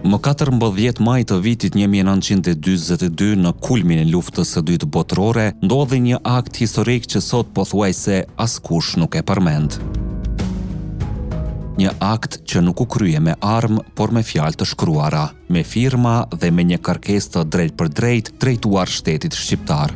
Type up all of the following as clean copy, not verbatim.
Më 14 maj të vitit 1942, në kulmin e luftës së dytë botërore, ndodhi një akt historik që sot pothuajse askush nuk e përmend. Një akt që nuk u krye me armë, por me fjalë të shkruara, me firma dhe me një kërkesë të drejt për drejt drejtuar shtetit shqiptar.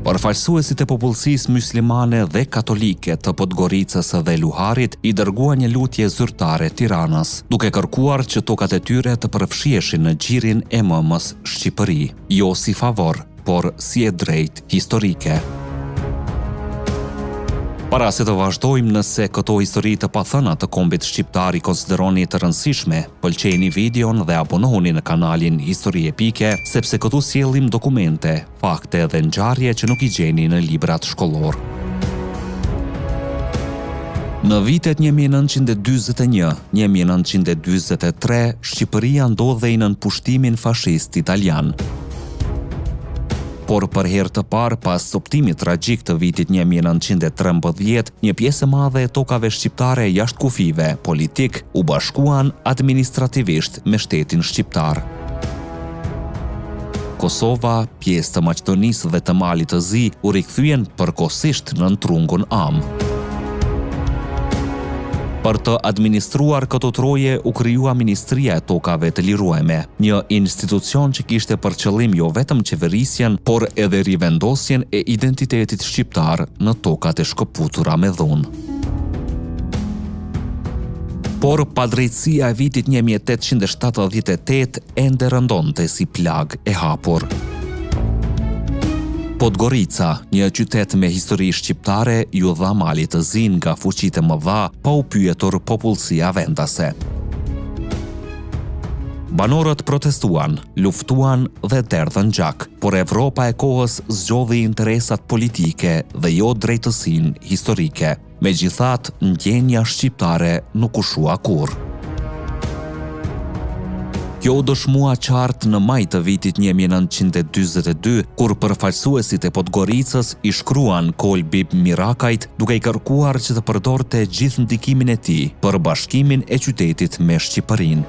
Përfaqësuesit e popullsisë myslimane dhe katolike të Podgoricës dhe Luharit i dërguan një lutje zyrtare Tiranës, duke kërkuar që tokat e tyre të përfshiheshin në gjirin e mëmës Shqipëri, jo si favor, por si e drejtë historike. Para se të vazhdojmë, nëse këto histori të pathëna të kombit shqiptar i konsideroni të rëndësishme, pëlqejini videon dhe abonohuni në kanalin Histori Epike, sepse këtu sjellim dokumente, fakte dhe ngjarje që nuk i gjeni në librat shkollor. Në vitet 1941-1943, Shqipëria ndodhej nën pushtimin fashist italian. Por për herë të parë pas optimit tragjik të vitit 1913, një pjesë e madhe e tokave shqiptare jashtë kufive politik u bashkuan administrativisht me shtetin shqiptar. Kosova, pjesë të Maqedonisë dhe të Malit të Zi u rikthyen përkohësisht nën trungun Am. Për të administruar këto troje u krijua Ministria e Tokave të Lirueme, një institucion që kishte për qëllim jo vetëm qeverisjen, por edhe rivendosjen e identitetit shqiptar në tokat e shkëputura me dhunë. Por padrejtësia e vitit 1878 ende rëndonte si plag e hapur. Podgorica, një qytet me histori shqiptare, ju dha Malit të Zi nga fuqitë e mëdha pa u pyetur popullsia vendase. Banorët protestuan, luftuan dhe derdhën gjak, por Evropa e kohës zgjodhi interesat politike dhe jo drejtësinë historike. Megjithatë, ndjenja shqiptare nuk u shua kurrë. Kjo u dëshmua qartë në maj të vitit 1942, kur përfaqësuesit e Podgoricës i shkruan Kolbip Mirakajt duke i kërkuar që të përdorte gjithë ndikimin e tij për bashkimin e qytetit me Shqipërinë.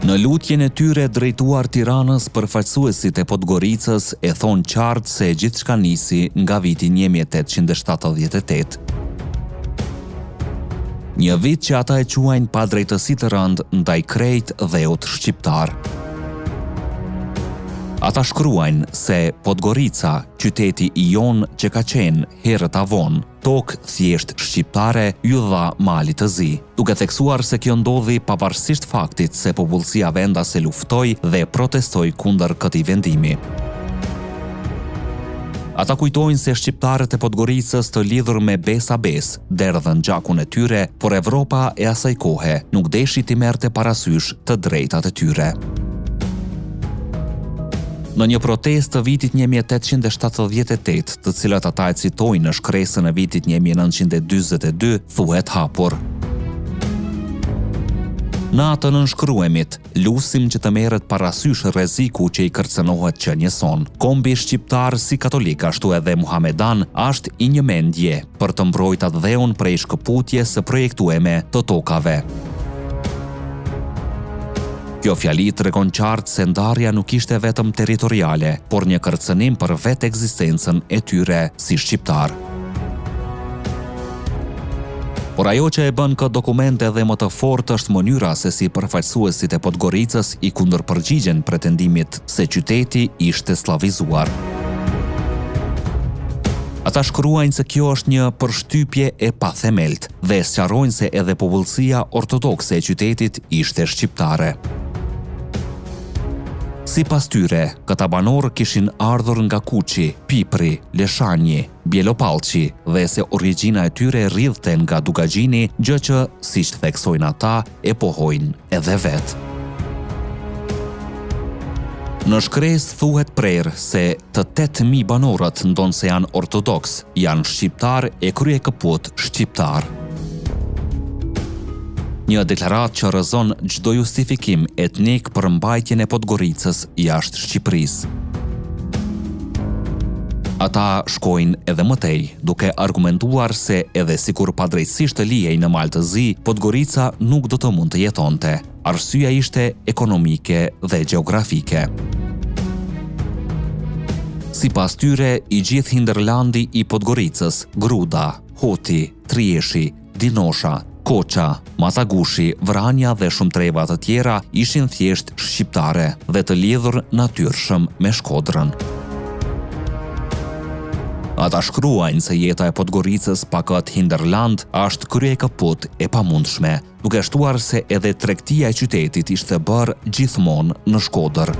Në lutjen e tyre drejtuar Tiranës, përfaqësuesit e Podgoricës e thonë qartë se gjithçka nisi nga viti 1878. Një vit që ata e quajnë pa drejtësi të rëndë ndaj krejt dheut shqiptar. Ata shkruajnë se Podgorica, qyteti i jon që ka qenë herët avon, tokë thjesht shqiptare, ju dha Malit të Zi, duke theksuar se kjo ndodhi pavarësisht faktit se popullsia vendase luftoi dhe protestoi kundër këtij vendimi. Ata kujtojnë se shqiptarët e Podgoricës të lidhur me bes derdhën gjakun e tyre, por Evropa e asaj kohe nuk deshi t'i merrte parasysh të drejtat e tyre. Në një protestë të vitit 1878, të cilat ata e citojnë në shkresën e vitit 1942, thuhet hapur: Në atë nënshkruemit, lusim që të merret parasysh rreziku që i kërcënohet që njëson. Kombi shqiptar si katolik ashtu edhe muhamedan është i një mendje për të mbrojtur atë dheun prej shkëputjes së projektueme të tokave. Kjo fjali tregon qartë se ndarja nuk ishte vetëm territoriale, por një kërcënim për vetë ekzistencën e tyre si shqiptar. Por ajo që e bën këtë dokument edhe më të fortë është mënyra se si përfaqësuesit e Podgoricës i kundërpërgjigjen pretendimit se qyteti ishte slavizuar. Ata shkruajnë se kjo është një përshtypje e pathemelt dhe sqarojnë se edhe popullsia ortodokse e qytetit ishte shqiptare. Sipas tyre, këta banorë kishin ardhur nga Kuqi, Pipri, Leshanji, Bjelopallçi dhe se origjina e tyre rridhte nga Dugagjini, gjë që, siç theksojnë ata, e pohojnë edhe vetë. Në shkresë thuhet prerë se të 8.000 banorët ndonë se janë ortodoks, janë shqiptar e kryekëput shqiptar. Një deklarat që rrëzon çdo justifikim etnik për mbajtjen e Podgoricës jashtë Shqipërisë. Ata shkojnë edhe më tej, duke argumentuar se edhe sikur padrejtësisht të lihej në Malë të Zi, Podgorica nuk do të mund të jetonte. Arsyeja ishte ekonomike dhe gjeografike. Sipas tyre, i gjithë hinterlandi i Podgoricës, Gruda, Hoti, Trieshi, Dinosha, Koqa, Matagushi, Vranja dhe shumë treva të tjera ishin thjesht shqiptare dhe të lidhur natyrshëm me Shkodrën. Ata shkruajnë se jeta e Podgoricës pa këtë hinterland është kryekëput e pamundshme, duke shtuar se edhe tregtia e qytetit ishte bërë gjithmonë në Shkodër.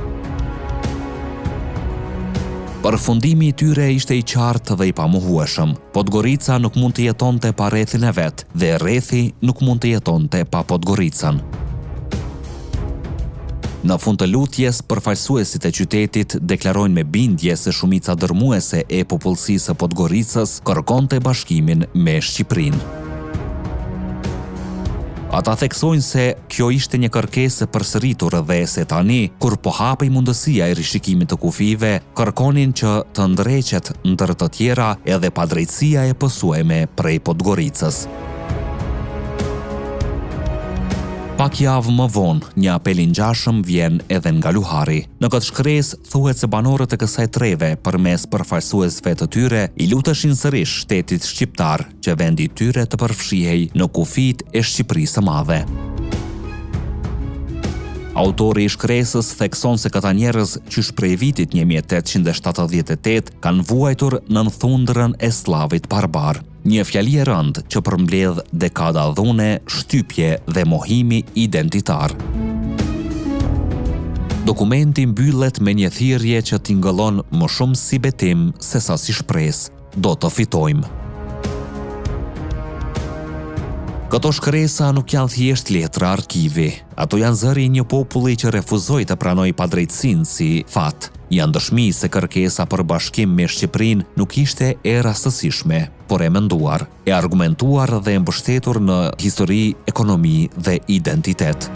Përfundimi i tyre ishte i qartë dhe i pamohueshëm. Podgorica nuk mund të jetonte pa rrethin e vet, dhe rrethi nuk mund të jetonte pa Podgoricën. Në fund të lutjes, përfaqësuesit e qytetit deklarojnë me bindje se shumica dërmuese e popullsisë së Podgoricës kërkonte bashkimin me Shqipërinë. Ata theksojnë se kjo ishte një kërkesë e përsëritur dhe se tani, kur po hapej mundësia e rishikimit të kufive, kërkonin që të ndreqet ndër të tjera edhe padrejtësia e pësueme prej Podgoricës. Pak javë më vonë, një apel i ngjashëm vjen edhe nga Luhari. Në këtë shkresë thuhet se banorët e kësaj treve, përmes përfaqësuesve të tyre, i luteshin sërish shtetit shqiptar që vendi i tyre të përfshihej në kufijtë e Shqipërisë së Madhe. Autori i shkresës thekson se këta njerëz qysh prej vitit 1878 kanë vuajtur nën thundrën e slavit barbar. Një fjali e rëndë që përmbledh dekada dhune, shtypje dhe mohimi identitar. Dokumenti mbyllet me një thirrje që tingëllon më shumë si betim se sa si shpresë. Do të fitojmë. Këto shkresa nuk janë thjesht letra arkivi. Ato janë zëri i një populli që refuzoi të pranojë padrejtësinë si fat. Janë dëshmi se kërkesa për bashkim me Shqipërinë nuk ishte e rastësishme, por e menduar, e argumentuar dhe e mbështetur në histori, ekonomi dhe identitet.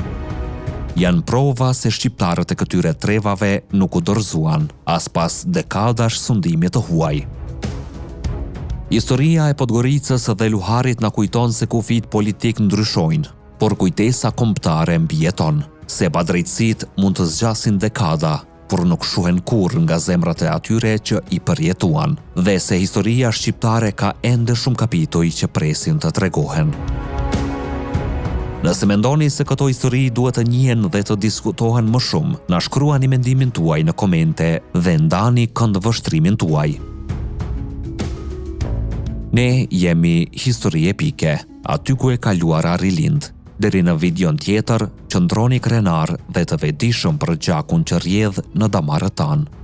Janë prova se shqiptarët e këtyre trevave nuk u dorëzuan, as pas dekadash sundimit të huaj. Historia e Podgoricës dhe Luharit na kujton se kufijtë politik ndryshojnë, por kujtesa kombëtare mbijeton, se padrejtësitë mund të zgjasin dekada, por nuk shuhen kurrë nga zemrat e atyre që i përjetuan, dhe se historia shqiptare ka ende shumë kapitoj që presin të tregohen. Nëse mendoni se këto histori duhet të njihen dhe të diskutohen më shumë, na shkruani mendimin tuaj në komente dhe ndani këndvështrimin tuaj. Ne jemi Histori Epike, aty ku e kaluara rilind. Deri në videon tjetër, qëndroni krenar dhe të vetëdijshëm për gjakun që rrjedh në damarët tanë.